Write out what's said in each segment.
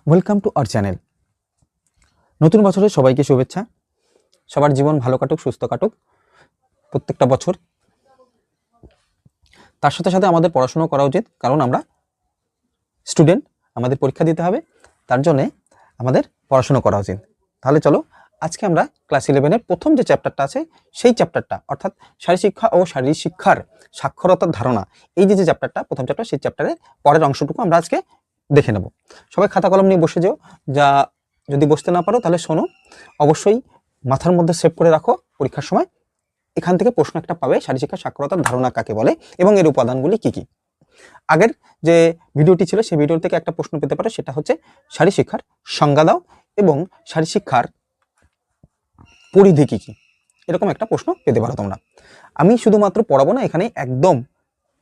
Welcome to our channel. নতুন বছরে সবাইকে শুভেচ্ছা। সবার জীবন ভালো কাটুক, সুস্থ কাটুক প্রত্যেকটা বছর। তার সাথে সাথে আমাদের পড়াশোনা করা উচিত, কারণ আমরা স্টুডেন্ট, আমাদের পরীক্ষা দিতে হবে, তার জন্যে আমাদের পড়াশোনা করা উচিত। তাহলে চলো আজকে আমরা ক্লাস 11-এর প্রথম যে চ্যাপ্টারটা আছে সেই চ্যাপ্টারটা, অর্থাৎ শারীরশিক্ষা ও শারীরশিক্ষার সাক্ষরতার ধারণা, এই যে চ্যাপ্টারটা, প্রথম চ্যাপ্টার, সেই চ্যাপ্টারের পরের অংশটুকু আমরা আজকে দেখে নেব। সবাই খাতা কলম নিয়ে বসে যাও, যা যদি বসতে না পারো তাহলে শোনো, অবশ্যই মাথার মধ্যে সেভ করে রাখো। পরীক্ষার সময় এখান থেকে প্রশ্ন একটা পাবে, শারীরশিক্ষা সাক্ষরতার ধারণা কাকে বলে এবং এর উপাদানগুলি কি কি। আগের যে ভিডিওটি ছিল সেই ভিডিও থেকে একটা প্রশ্ন পেতে পারো, সেটা হচ্ছে শারীরশিক্ষার সংজ্ঞা দাও এবং শারীরশিক্ষার পরিধি কি কি, এরকম একটা প্রশ্ন পেতে পারো তোমরা। আমি শুধুমাত্র পড়াবো না, এখানে একদম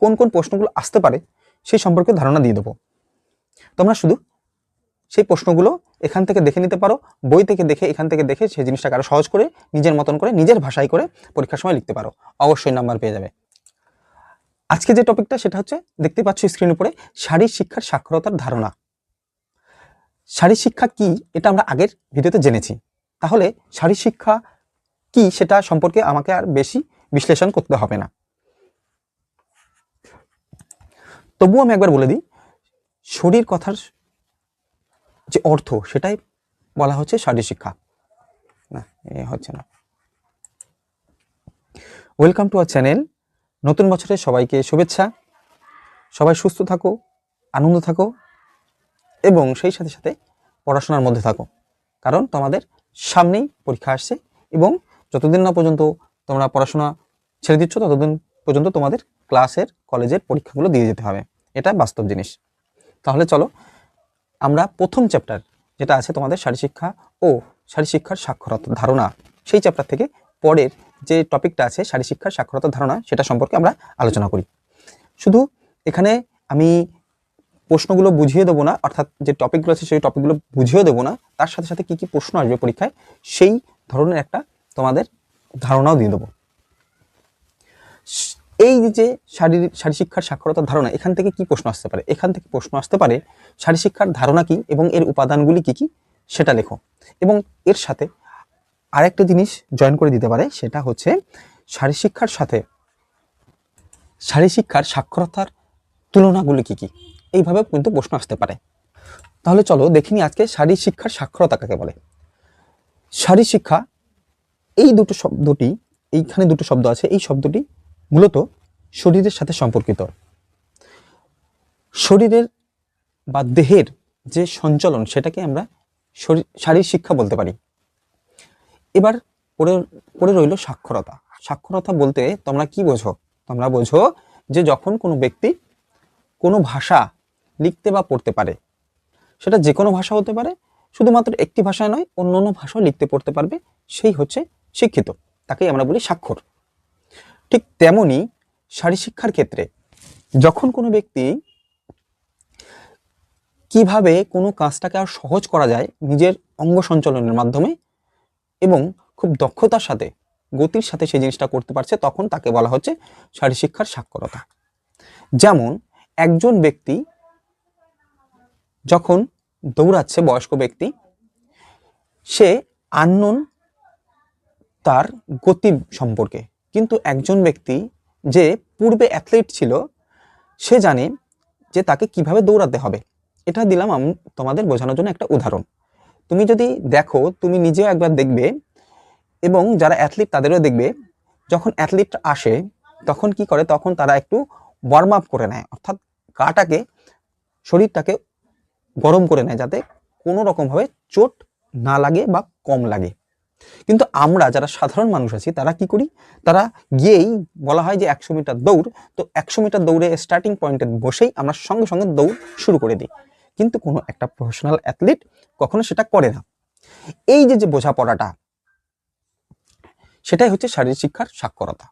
কোন কোন প্রশ্নগুলো আসতে পারে সেই সম্পর্কে ধারণা দিয়ে দেবো। তোমরা শুধু সেই প্রশ্নগুলো এখান থেকে দেখে নিতে পারো, বই থেকে দেখে, এখান থেকে দেখে সেই জিনিসটাকে আরো সহজ করে, নিজের মতন করে, নিজের ভাষায় করে পরীক্ষার সময় লিখতে পারো, অবশ্যই নাম্বার পেয়ে যাবে। আজকে যে টপিকটা সেটা হচ্ছে, দেখতে পাচ্ছ স্ক্রিন উপরে, শারীরশিক্ষার সাক্ষরতার ধারণা। শারীরশিক্ষা কি এটা আমরা আগের ভিডিওতে জেনেছি, তাহলে শারীরশিক্ষা কি সেটা সম্পর্কে আমাকে আর বেশি বিশ্লেষণ করতে হবে না। তবুও আমি একবার বলে দিই, শরীর কথার যে অর্থ সেটাই বলা হচ্ছে শারীরশিক্ষা। না, হচ্ছে না। Welcome to our channel. নতুন বছরে সবাইকে শুভেচ্ছা। সবাই সুস্থ থাকো, আনন্দ থাকো এবং সেই সাথে সাথে পড়াশোনার মধ্যে থাকো, কারণ তোমাদের সামনেই পরীক্ষা আসছে এবং যতদিন না পর্যন্ত তোমরা পড়াশোনা ছেড়ে দিচ্ছ ততদিন পর্যন্ত তোমাদের ক্লাসের, কলেজের পরীক্ষাগুলো দিয়ে যেতে হবে, এটা বাস্তব জিনিস। তাহলে চলো আমরা প্রথম চ্যাপ্টার যেটা আছে তোমাদের শারীরশিক্ষা ও শারীরশিক্ষার সাক্ষরতার ধারণা, সেই চ্যাপ্টার থেকে পরের যে টপিকটা আছে শারীরশিক্ষার সাক্ষরতার ধারণা, সেটা সম্পর্কে আমরা আলোচনা করি। শুধু এখানে আমি প্রশ্নগুলো বুঝিয়ে দেবো না, অর্থাৎ যে টপিকগুলো আছে সেই টপিকগুলো বুঝিয়ে দেবো না, তার সাথে সাথে কি কি প্রশ্ন আসবে পরীক্ষায় সেই ধরনের একটা তোমাদের ধারণাও দিয়ে দেবো। এই যে শারীরশিক্ষার সাক্ষরতার ধারণা, এখান থেকে কি প্রশ্ন আসতে পারে? এখান থেকে প্রশ্ন আসতে পারে শারীরশিক্ষার ধারণা কি এবং এর উপাদানগুলি কি কি সেটা লেখো, এবং এর সাথে আরেকটা জিনিস জয়েন করে দিতে পারে, সেটা হচ্ছে শারীরশিক্ষার সাথে শারীরশিক্ষার সাক্ষরতার তুলনাগুলি কি কি, এইভাবে কিন্তু প্রশ্ন আসতে পারে। তাহলে চলো দেখিনি আজকে শারীরশিক্ষার সাক্ষরতা কাকে বলে। শারীরশিক্ষা, এই দুটো শব্দটি, এইখানে দুটো শব্দ আছে, এই শব্দটি মূলত শরীরের সাথে সম্পর্কিত। শরীরের বা দেহের যে সঞ্চালন, সেটাকে আমরা শারীরশিক্ষা বলতে পারি। এবার পরে রইল সাক্ষরতা। সাক্ষরতা বলতে তোমরা কি বোঝো? তোমরা বোঝো যে যখন কোনো ব্যক্তি কোনো ভাষা লিখতে বা পড়তে পারে, সেটা যে কোনো ভাষা হতে পারে, শুধুমাত্র একটি ভাষায় নয়, অন্য অন্য ভাষাও লিখতে পড়তে পারবে, সেই হচ্ছে শিক্ষিত, তাকেই আমরা বলি সাক্ষর। ঠিক তেমনি শারীরশিক্ষার ক্ষেত্রে যখন কোনো ব্যক্তি কিভাবে কোনো কাজটাকে আর সহজ করা যায় নিজের অঙ্গ সঞ্চালনের মাধ্যমে এবং খুব দক্ষতার সাথে, গতির সাথে সেই জিনিসটা করতে পারছে, তখন তাকে বলা হচ্ছে শারীরশিক্ষার সাক্ষরতা। যেমন একজন ব্যক্তি যখন দৌড়াচ্ছে, বয়স্ক ব্যক্তি, সে আননোন তার গতি সম্পর্কে, কিন্তু একজন ব্যক্তি যে পূর্বে অ্যাথলিট ছিল, সে জানে যে তাকে কিভাবে দৌড়াতে হবে। এটা দিলাম আমি তোমাদের বোঝানোর জন্য একটা উদাহরণ। তুমি যদি দেখো, তুমি নিজেও একবার দেখবে এবং যারা অ্যাথলিট তাদেরও দেখবে, যখন অ্যাথলিট আসে তখন কি করে, তখন তারা একটু ওয়ার্ম আপ করে নেয়, অর্থাৎ গাটাকে, শরীরটাকে গরম করে নেয়, যাতে কোনো রকমভাবে চোট না লাগে বা কম লাগে। কিন্তু আমরা যারা সাধারণ মানুষ আছি, তারা কি করি, তারা গিয়েই, বলা হয় যে 100 মিটার দৌড়, তো 100 মিটার দৌড়ে স্টার্টিং পয়েন্টে বসেই আমরা সঙ্গে সঙ্গে দৌড় শুরু করে দিই, কিন্তু কোনো একটা প্রফেশনাল অ্যাথলিট কখনো সেটা করে না। এই যে বোঝাপড়াটা, সেটাই হচ্ছে শারীরশিক্ষার সাক্ষরতা।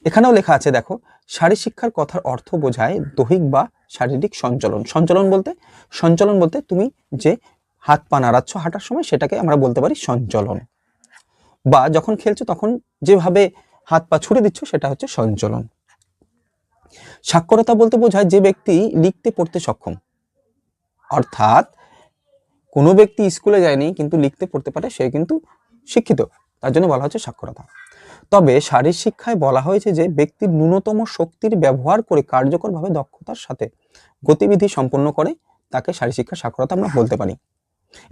এখানেও লেখা আছে, দেখো, শারীরশিক্ষার কথার অর্থ বোঝায় দৈহিক বা শারীরিক সঞ্চালন। সঞ্চালন বলতে তুমি যে হাত পা নাড়াচ্ছ হাঁটার সময়, সেটাকে আমরা বলতে পারি সঞ্চালন, বা যখন খেলছো তখন যেভাবে হাত পা ছুড়ে দিচ্ছ, সেটা হচ্ছে সঞ্চালন। সাক্ষরতা বলতে বোঝায় যে ব্যক্তি লিখতে পড়তে সক্ষম, অর্থাৎ কোনো ব্যক্তি স্কুলে যায়নি কিন্তু লিখতে পড়তে পারে, সে কিন্তু শিক্ষিত, তার জন্য বলা হচ্ছে সাক্ষরতা। তবে শারীর শিক্ষায় বলা হয়েছে যে ব্যক্তির ন্যূনতম শক্তির ব্যবহার করে কার্যকরভাবে দক্ষতার সাথে গতিবিধি সম্পন্ন করে তাকে শারীর শিক্ষা সাক্ষরতা আমরা বলতে পারি।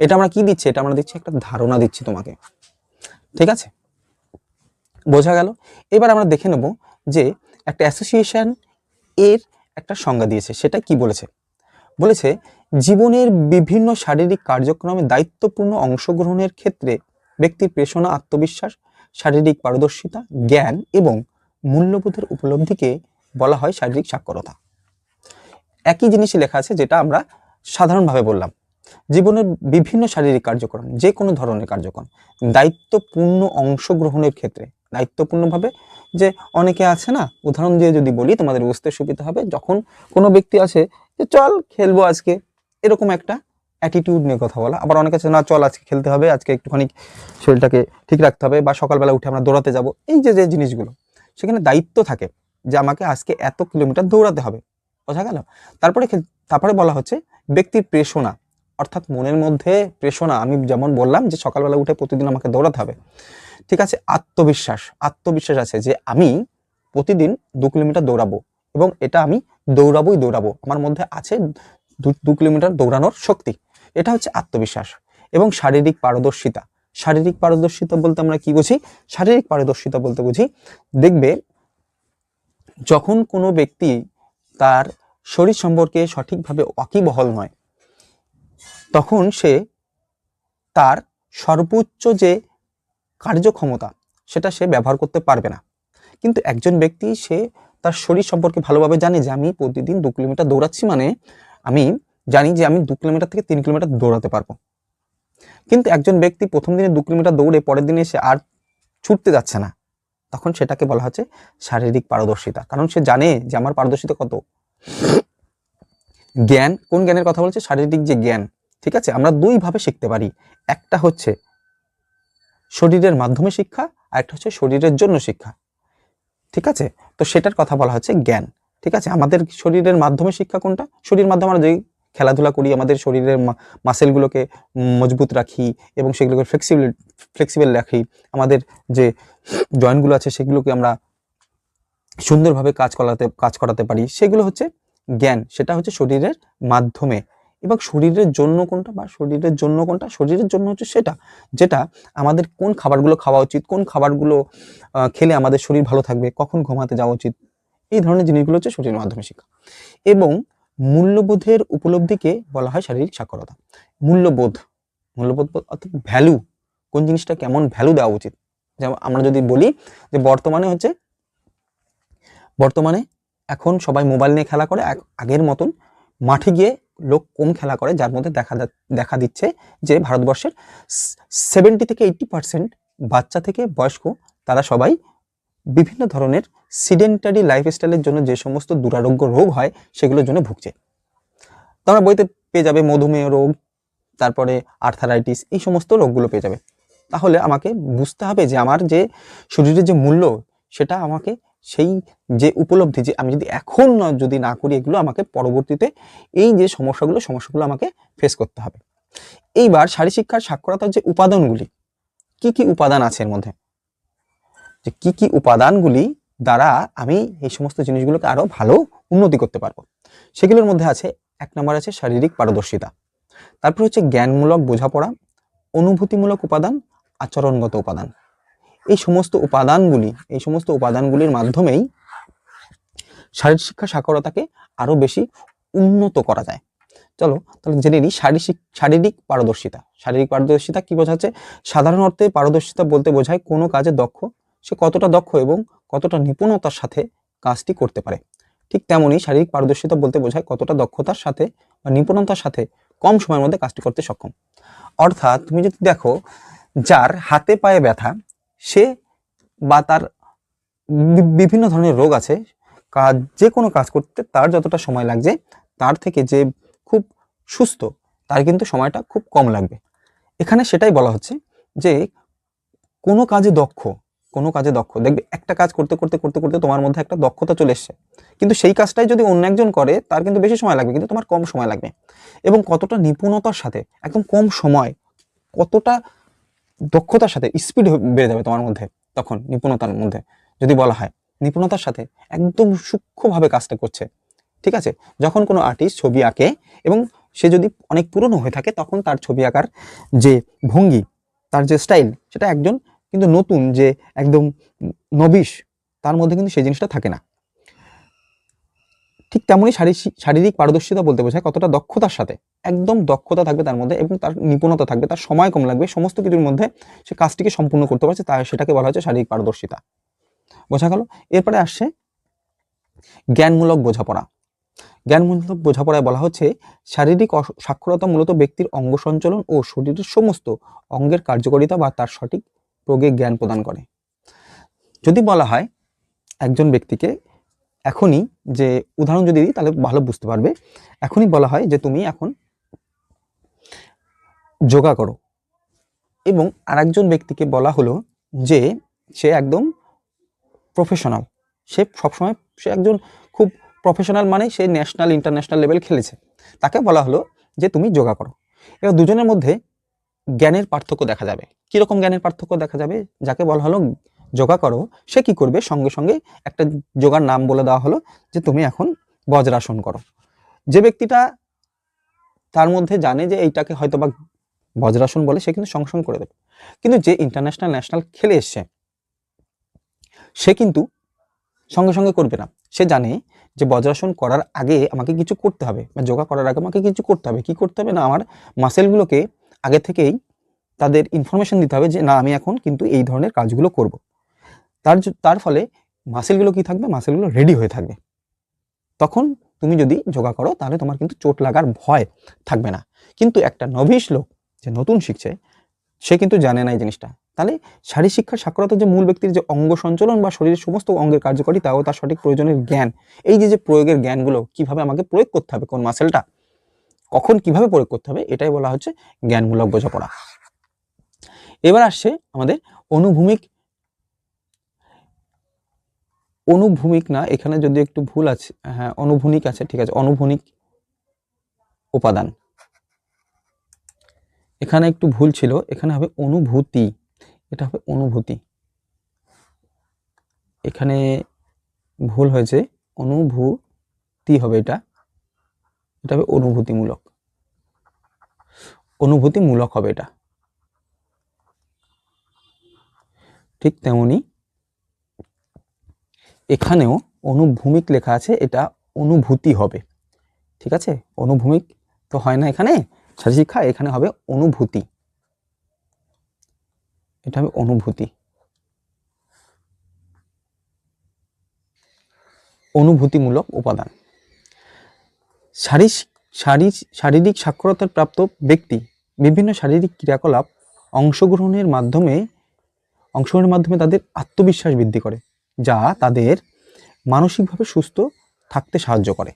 এটা আমরা কি দিচ্ছি? এটা আমরা দিচ্ছি একটা ধারণা দিচ্ছি তোমাকে, ঠিক আছে? বোঝা গেল? এবার আমরা দেখে নেব যে একটা অ্যাসোসিয়েশন এর একটা সংজ্ঞা দিয়েছে, সেটা কি বলেছে? বলেছে জীবনের বিভিন্ন শারীরিক কার্যক্রমে দায়িত্বপূর্ণ অংশগ্রহণের ক্ষেত্রে ব্যক্তির প্রেরণা, আত্মবিশ্বাস, শারীরিক পারদর্শিতা, জ্ঞান এবং মূল্যবোধের উপলব্ধিকে বলা হয় শারীরিক সাক্ষরতা। একই জিনিসই লেখা আছে যেটা আমরা সাধারণভাবে বললাম। জীবনের বিভিন্ন শারীরিক কার্যক্রম, যে কোনো ধরনের কার্যক্রম দায়িত্বপূর্ণ অংশগ্রহণের ক্ষেত্রে, দায়িত্বপূর্ণভাবে, যে অনেকে আছে না, উদাহরণ দিয়ে যদি বলি তোমাদের বুঝতে সুবিধা হবে, যখন কোনো ব্যক্তি আছে যে চল খেলবো আজকে, এরকম একটা অ্যাটিটিউড নিয়ে কথা বলা। আবার অনেকে আছে না চল আজকে খেলতে হবে, আজকে একটুখানি শরীরটাকে ঠিক রাখতে হবে, বা সকালবেলা উঠে আমরা দৌড়াতে যাব, এই যে যে জিনিসগুলো, সেখানে দায়িত্ব থাকে যে আমাকে আজকে এত কিলোমিটার দৌড়াতে হবে। বোঝা গেল? তারপরে বলা হচ্ছে ব্যক্তির প্রেরণা, অর্থাৎ মনের মধ্যে প্রেরণা, আমি যেমন বললাম যে সকালবেলা উঠে প্রতিদিন আমাকে দৌড়াতে হবে, ঠিক আছে? আত্মবিশ্বাস আছে যে আমি প্রতিদিন 2 কিলোমিটার দৌড়াবো, এবং এটা আমি দৌড়াবো, আমার মধ্যে আছে 2 কিলোমিটার দৌড়ানোর শক্তি, এটা হচ্ছে আত্মবিশ্বাস। এবং শারীরিক পারদর্শিতা বলতে আমরা কি বুঝি? শারীরিক পারদর্শিতা বলতে বুঝি, দেখবে যখন কোনো ব্যক্তি তার শরীর সম্পর্কে সঠিকভাবে ওয়াকিবহাল নয়, তখন সে তার সর্বোচ্চ যে কার্যক্ষমতা সেটা সে ব্যবহার করতে পারবে না। কিন্তু একজন ব্যক্তি সে তার শরীর সম্পর্কে ভালোভাবে জানে যে আমি প্রতিদিন 2 কিলোমিটার দৌড়াচ্ছি, মানে আমি জানি যে আমি 2 কিলোমিটার থেকে 3 কিলোমিটার দৌড়াতে পারবো। কিন্তু একজন ব্যক্তি প্রথম দিনে 2 কিলোমিটার দৌড়ে পরের দিনে সে আর ছুটতে যাচ্ছে না, তখন সেটাকে বলা হচ্ছে শারীরিক পারদর্শিতা, কারণ সে জানে যে আমার পারদর্শিতা কত। জ্ঞান, কোন জ্ঞানের কথা বলছে? শারীরিক যে জ্ঞান, ঠিক আছে? আমরা 2 ভাবে শিখতে পারি, একটা হচ্ছে শরীরের মাধ্যমে শিক্ষা, আর একটা হচ্ছে শরীরের জন্য শিক্ষা, ঠিক আছে? তো সেটার কথা বলা হচ্ছে জ্ঞান, ঠিক আছে? আমাদের শরীরের মাধ্যমে শিক্ষা কোনটা? শরীরের মাধ্যমে আমরা যেই খেলাধুলা করি, আমাদের শরীরের মাসেলগুলোকে মজবুত রাখি এবং সেগুলোকে ফ্লেক্সিবল রাখি, আমাদের যে জয়েন্টগুলো আছে সেগুলোকে আমরা সুন্দরভাবে কাজ করাতে পারি, সেগুলো হচ্ছে জ্ঞান, সেটা হচ্ছে শরীরের মাধ্যমে। এবং শরীরের জন্য কোনটা? শরীরের জন্য হচ্ছে সেটা যেটা আমাদের কোন খাবারগুলো খাওয়া উচিত, কোন খাবারগুলো খেলে আমাদের শরীর ভালো থাকবে, কখন ঘুমাতে যাওয়া উচিত, এই ধরনের জিনিসগুলো হচ্ছে শরীরের মাধ্যমে শিক্ষা। এবং মূল্যবোধের উপলব্ধিকে বলা হয় শারীরিক সাক্ষরতা। মূল্যবোধ অর্থাৎ ভ্যালু, কোন জিনিসটা কেমন ভ্যালু দেওয়া উচিত। যেমন আমরা যদি বলি যে বর্তমানে এখন সবাই মোবাইল নিয়ে খেলা করে, আগের মতন মাঠে গিয়ে লোক কম খেলা করে, যার মধ্যে দেখা দিচ্ছে যে ভারতবর্ষের 70 থেকে 80% বাচ্চা থেকে বয়স্ক তারা সবাই বিভিন্ন ধরনের সিডেন্টারি লাইফস্টাইলের জন্য যে সমস্ত দুরারোগ্য রোগ হয় সেগুলোর জন্য ভুগছে। তোমরা বইতে পেয়ে যাবে মধুমেহ রোগ, তারপরে আর্থারাইটিস, এই সমস্ত রোগগুলো পেয়ে যাবে। তাহলে আমাকে বুঝতে হবে যে আমার যে শরীরের যে মূল্য, সেটা আমাকে সেই যে উপলব্ধি, যে আমি যদি এখন যদি না করি এগুলো, আমাকে পরবর্তীতে এই যে সমস্যাগুলো আমাকে ফেস করতে হবে। এইবার শারীরশিক্ষার সাক্ষরতার যে উপাদানগুলি, কি উপাদান আছে এর মধ্যে, যে কি উপাদানগুলি দ্বারা আমি এই সমস্ত জিনিসগুলোকে আরো ভালো উন্নতি করতে পারবো, সেগুলোর মধ্যে আছে 1 নম্বর আছে শারীরিক পারদর্শিতা, তারপর হচ্ছে জ্ঞানমূলক বোঝাপড়া, অনুভূতিমূলক উপাদান, আচরণগত উপাদান। এই সমস্ত উপাদানগুলির মাধ্যমেই শারীরিক শিক্ষা সাক্ষরতাকে আরো বেশি উন্নত করা যায়। চলো তাহলে জেনে নিই শারীরিক পারদর্শিতা কি বোঝাচ্ছে? সাধারণ অর্থে পারদর্শিতা বলতে বোঝায় কোনো কাজে দক্ষ, সে কতটা দক্ষ এবং কতটা নিপুণতার সাথে কাজটি করতে পারে। ঠিক তেমনই শারীরিক পারদর্শিতা বলতে বোঝায় কতটা দক্ষতার সাথে বা নিপুণতার সাথে কম সময়ের মধ্যে কাজটি করতে সক্ষম। অর্থাৎ তুমি যদি দেখো, যার হাতে পায়ে ব্যথা, সে বা তার বিভিন্ন ধরনের রোগ আছে, যে কোনো কাজ করতে তার যতটা সময় লাগছে তার থেকে যে খুব সুস্থ তার কিন্তু সময়টা খুব কম লাগবে। এখানে সেটাই বলা হচ্ছে যে কোনো কাজে দক্ষ, কোনো কাজে দক্ষ, দেখবে একটা কাজ করতে করতে করতে করতে তোমার মধ্যে একটা দক্ষতা চলে এসছে, কিন্তু সেই কাজটাই যদি অন্য একজন করে তার কিন্তু বেশি সময় লাগবে, কিন্তু তোমার কম সময় লাগবে। এবং কতটা নিপুণতার সাথে, একদম কম সময় কতটা দক্ষতার সাথে স্পিড বেড়ে যাবে তোমার মধ্যে, তখন নিপুণতার মধ্যে যদি বলা হয় নিপুণতার সাথে একদম সূক্ষ্মভাবে কাজটা করছে। ঠিক আছে, যখন কোনো আর্টিস্ট ছবি আঁকে এবং সে যদি অনেক পুরনো হয়ে থাকে, তখন তার ছবি আঁকার যে ভঙ্গি, তার যে স্টাইল, সেটা একজন কিন্তু নতুন যে একদম নবিশ, তার মধ্যে কিন্তু সেই জিনিসটা থাকে না। ঠিক তেমনই শারীরিক পারদর্শিতা বলতে বোঝায় কতটা দক্ষতার সাথে, একদম দক্ষতা থাকবে তার মধ্যে এবং তার নিপুণতা থাকবে, তার সময় কম লাগবে, সমস্ত কিছুর মধ্যে সে কাজটিকে সম্পূর্ণ করতে পারছে, তাই সেটাকে বলা হচ্ছে শারীরিক পারদর্শিতা। বোঝা গেল? এরপরে আসছে জ্ঞানমূলক বোঝাপড়া। জ্ঞানমূলক বোঝাপড়ায় বলা হচ্ছে শারীরিক সাক্ষরতা মূলত ব্যক্তির অঙ্গ সঞ্চালন ও শরীরের সমস্ত অঙ্গের কার্যকারিতা বা তার সঠিক প্রয়োগে জ্ঞান প্রদান করে। যদি বলা হয় একজন ব্যক্তিকে এখনই, যে উদাহরণ যদি দিই তাহলে ভালো বুঝতে পারবে, এখনই বলা হয় যে তুমি এখন যোগা করো, এবং আরেকজন ব্যক্তিকে বলা হলো যে সে একদম প্রফেশনাল, সে সবসময় সে একজন খুব প্রফেশনাল, মানে সে ন্যাশনাল ইন্টারন্যাশনাল লেভেল খেলেছে, তাকে বলা হলো যে তুমি যোগা করো। এবার দুজনের মধ্যে জ্ঞানের পার্থক্য দেখা যাবে। কিরকম জ্ঞানের পার্থক্য দেখা যাবে? যাকে বলা হলো যোগা করো, সে কি করবে, সঙ্গে সঙ্গে একটা যোগার নাম বলে দেওয়া হলো যে তুমি এখন বজ্রাসন করো। যে ব্যক্তিটা তার মধ্যে জানে যে এইটাকে হয়তো বা বজ্রাসন বলে, সে কিন্তু সঙ্গে সঙ্গে করে দেবে। কিন্তু যে ইন্টারন্যাশনাল ন্যাশনাল খেলে এসছে, সে কিন্তু সঙ্গে সঙ্গে করবে না। সে জানে যে বজ্রাসন করার আগে আমাকে কিছু করতে হবে, বা যোগা করার আগে আমাকে কিছু করতে হবে। কি করতে হবে? না, আমার মাসেলগুলোকে আগে থেকেই তাদের ইনফরমেশন দিতে হবে যে না, আমি এখন কিন্তু এই ধরনের কাজগুলো করব। তার ফলে মাসেলগুলো কি থাকবে? মাসেলগুলো রেডি হয়ে থাকবে। তখন তুমি যদি যোগা করো তাহলে তোমার কিন্তু চোট লাগার ভয় থাকবে না। কিন্তু একটা নভিশ লোক যে নতুন শিখছে, সে কিন্তু জানে না এই জিনিসটা। তাহলে শারীরিক শিক্ষার সাক্ষরতা যে মূল ব্যক্তির যে অঙ্গ সঞ্চালন বা শরীরের সমস্ত অঙ্গের কার্যকারিতা ও তার সঠিক প্রয়োজনের জ্ঞান, এই যে প্রয়োগের জ্ঞানগুলো, কিভাবে আমাকে প্রয়োগ করতে হবে, কোন মাসেলটা কখন কিভাবে প্রয়োগ করতে হবে, এটাই বলা হচ্ছে জ্ঞানমূলক বোঝাপড়া। এবার আসছে আমাদের অনুভূমিক না, এখানে যদি একটু ভুল আছে, হ্যাঁ অনুভূমিক আছে, ঠিক আছে, অনুভূমিক উপাদান, এখানে একটু ভুল ছিল, এখানে হবে অনুভূতি, এটা হবে অনুভূতি, এখানে ভুল হয়েছে, অনুভূতি হবে, এটা হবে অনুভূতিমূলক, অনুভূতিমূলক হবে এটা। ঠিক তেমনি এখানেও অনুভূমিক লেখা আছে, এটা অনুভূতি হবে। ঠিক আছে, অনুভূমিক তো হয় না এখানে শারীরিক শিক্ষা, এখানে হবে অনুভূতি, এটা হবে অনুভূতি, অনুভূতিমূলক উপাদান। শারীরিক সাক্ষরতার প্রাপ্ত ব্যক্তি বিভিন্ন শারীরিক ক্রিয়াকলাপ অংশগ্রহণের মাধ্যমে তাদের আত্মবিশ্বাস বৃদ্ধি করে, যা তাদের মানসিকভাবে সুস্থ থাকতে সাহায্য করে।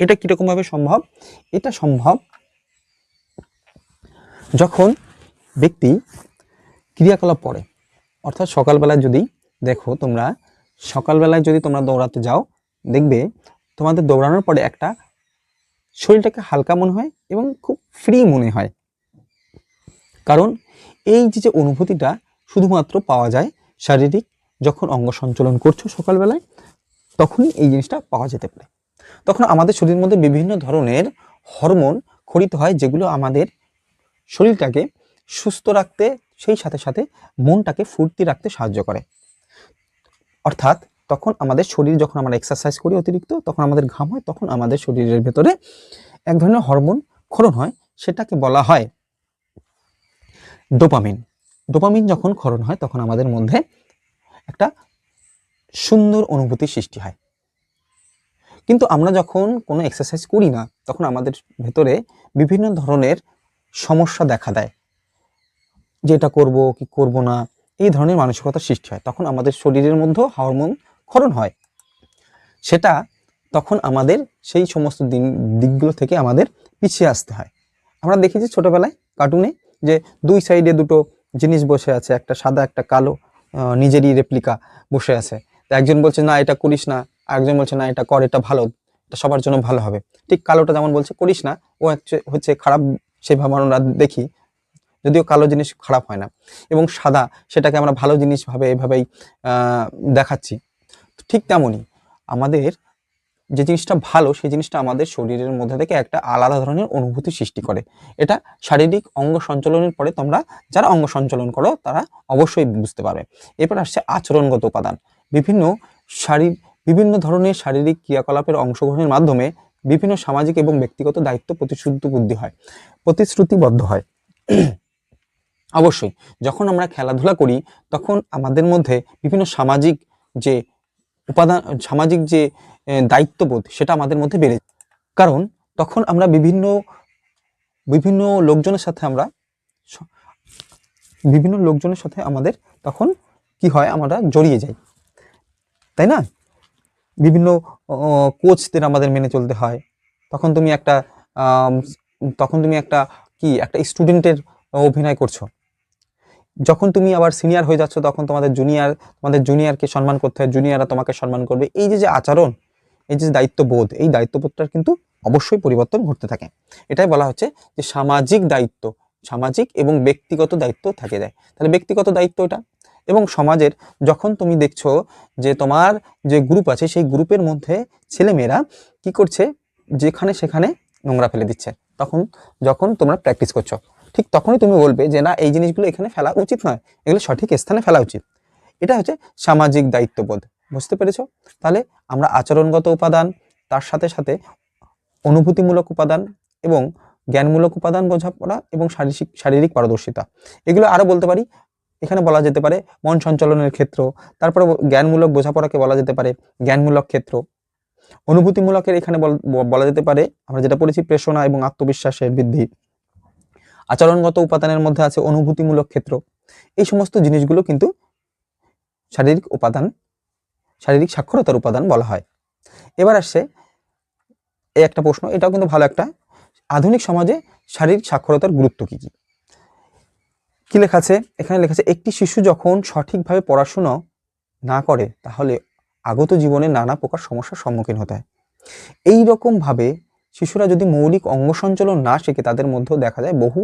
এটা কিরকম ভাবে সম্ভব? এটা সম্ভব যখন ব্যক্তি ক্রিয়াকলাপ করে, অর্থাৎ সকালবেলায় যদি দেখো, তোমরা সকালবেলায় যদি তোমরা দৌড়াতে যাও, দেখবে তোমাদের দৌড়ানোর পরে একটা শরীরটাকে হালকা মনে হয় এবং খুব ফ্রি মনে হয়। কারণ এই যে অনুভূতিটা শুধুমাত্র পাওয়া যায় শারীরিক, যখন অঙ্গ সঞ্চালন করছো সকালবেলায়, তখনই এই জিনিসটা পাওয়া যেতে পারে। তখন আমাদের শরীরের মধ্যে বিভিন্ন ধরনের হরমোন ক্ষরিত হয়, যেগুলো আমাদের শরীরটাকে সুস্থ রাখতে, সেই সাথে সাথে মনটাকে ফুর্তি রাখতে সাহায্য করে। অর্থাৎ তখন আমাদের শরীর, যখন আমরা এক্সারসাইজ করি অতিরিক্ত, তখন আমাদের ঘাম হয়, তখন আমাদের শরীরের ভেতরে এক ধরনের হরমোন ক্ষরণ হয়, সেটাকে বলা হয় ডোপামিন। ডোপামিন যখন ক্ষরণ হয়, তখন আমাদের মধ্যে একটা সুন্দর অনুভূতির সৃষ্টি হয়। কিন্তু আমরা যখন কোনো এক্সারসাইজ করি না, তখন আমাদের ভেতরে বিভিন্ন ধরনের সমস্যা দেখা দেয়, যে এটা করবো কি করব না, এই ধরনের মানসিকতার সৃষ্টি হয়। তখন আমাদের শরীরের মধ্যে হরমোন ক্ষরণ হয়, সেটা তখন আমাদের সেই সমস্ত দিকগুলো থেকে আমাদের পিছিয়ে আসতে হয়। আমরা দেখি যে ছোটবেলায় কার্টুনে যে দুই সাইডে দুটো জিনিস বসে আছে, একটা সাদা একটা কালো, নিজেরই রেপ্লিকা বসে আছে। তো একজন বলছে না এটা করিস না, আরেকজন বলছে না এটা কর, এটা ভালো, এটা সবার জন্য ভালো হবে। ঠিক কালোটা যেমন বলছে করিস না, ও হচ্ছে খারাপ, সেভাবে আমরা দেখি, যদিও কালো জিনিস খারাপ হয় না, এবং সাদা সেটাকে আমরা ভালো জিনিস ভাবে এভাবেই দেখাচ্ছি। ঠিক তেমনই আমাদের যে জিনিসটা ভালো সেই জিনিসটা আমাদের শরীরের মধ্যে থেকে একটা আলাদা ধরনের অনুভূতি সৃষ্টি করে। এটা শারীরিক অঙ্গ সঞ্চালনের পরে তোমরা যারা অঙ্গ সঞ্চালন করো তারা অবশ্যই বুঝতে পারবে। এরপর আসছে আচরণগত উপাদান। বিভিন্ন ধরনের শারীরিক ক্রিয়াকলাপের অংশগ্রহণের মাধ্যমে বিভিন্ন সামাজিক এবং ব্যক্তিগত দায়িত্ব প্রতিশ্রুতিবদ্ধ হয়। অবশ্যই যখন আমরা খেলাধুলা করি তখন আমাদের মধ্যে বিভিন্ন সামাজিক যে উপাদান, সামাজিক যে দায়িত্ববোধ সেটা আমাদের মধ্যে বেড়ে যায়। কারণ তখন আমরা বিভিন্ন লোকজনের সাথে আমাদের তখন কি হয়, আমরা জড়িয়ে যাই, তাই না? বিভিন্ন কোচদের আমাদের মেনে চলতে হয়। তখন তুমি একটা একটা স্টুডেন্টের অভিনয় করছো। যখন তুমি আবার সিনিয়র হয়ে যাচ্ছ তখন তোমাদের জুনিয়রকে সম্মান করতে হয়, জুনিয়ররা তোমাকে সম্মান করবে। এই যে আচরণ, এই যে দায়িত্ববোধ, এই দায়িত্ববোধটার কিন্তু অবশ্যই পরিবর্তন ঘটতে থাকে। এটাই বলা হচ্ছে যে সামাজিক দায়িত্ব, সামাজিক এবং ব্যক্তিগত দায়িত্ব থাকে যায়। তাহলে ব্যক্তিগত দায়িত্ব এটা, এবং সমাজের যখন তুমি দেখছো যে তোমার যে গ্রুপ আছে সেই গ্রুপের মধ্যে ছেলেমেয়েরা কি করছে, যেখানে সেখানে নোংরা ফেলে দিচ্ছে, যখন তোমরা প্র্যাকটিস করছো, ঠিক তখনই তুমি বলবে যে না, এই জিনিসগুলো এখানে ফেলা উচিত নয়, এগুলো সঠিক স্থানে ফেলা উচিত। এটা হচ্ছে সামাজিক দায়িত্ববোধ। বুঝতে পেরেছো? তাহলে আমরা আচরণগত উপাদান, তার সাথে সাথে অনুভূতিমূলক উপাদান এবং জ্ঞানমূলক উপাদান বোঝাপড়া এবং শারীরিক পারদর্শিতা, এগুলো আরো বলতে পারি। এখানে বলা যেতে পারে মন সঞ্চালনের ক্ষেত্র, তারপরে জ্ঞানমূলক বোঝাপড়াকে বলা যেতে পারে জ্ঞানমূলক ক্ষেত্র। অনুভূতিমূলকের এখানে বলা যেতে পারে আমরা যেটা পড়েছি প্রেরণা এবং আত্মবিশ্বাসের বৃদ্ধি। আচরণগত উপাদানের মধ্যে আছে অনুভূতিমূলক ক্ষেত্র। এই সমস্ত জিনিসগুলো কিন্তু শারীরিক সাক্ষরতার উপাদান বলা হয়। এবার আসছে এই একটা প্রশ্ন, এটাও কিন্তু ভালো একটা, আধুনিক সমাজে শারীরিক সাক্ষরতার গুরুত্ব কি কি? কি লেখা আছে এখানে? লেখা আছে একটি শিশু যখন সঠিকভাবে পড়াশোনা না করে তাহলে আগত জীবনে নানা প্রকার সমস্যার সম্মুখীন হতে হয়। এইরকম ভাবে শিশুরা যদি মৌলিক অঙ্গ সঞ্চালন না শেখে তাদের মধ্যেও দেখা যায় বহু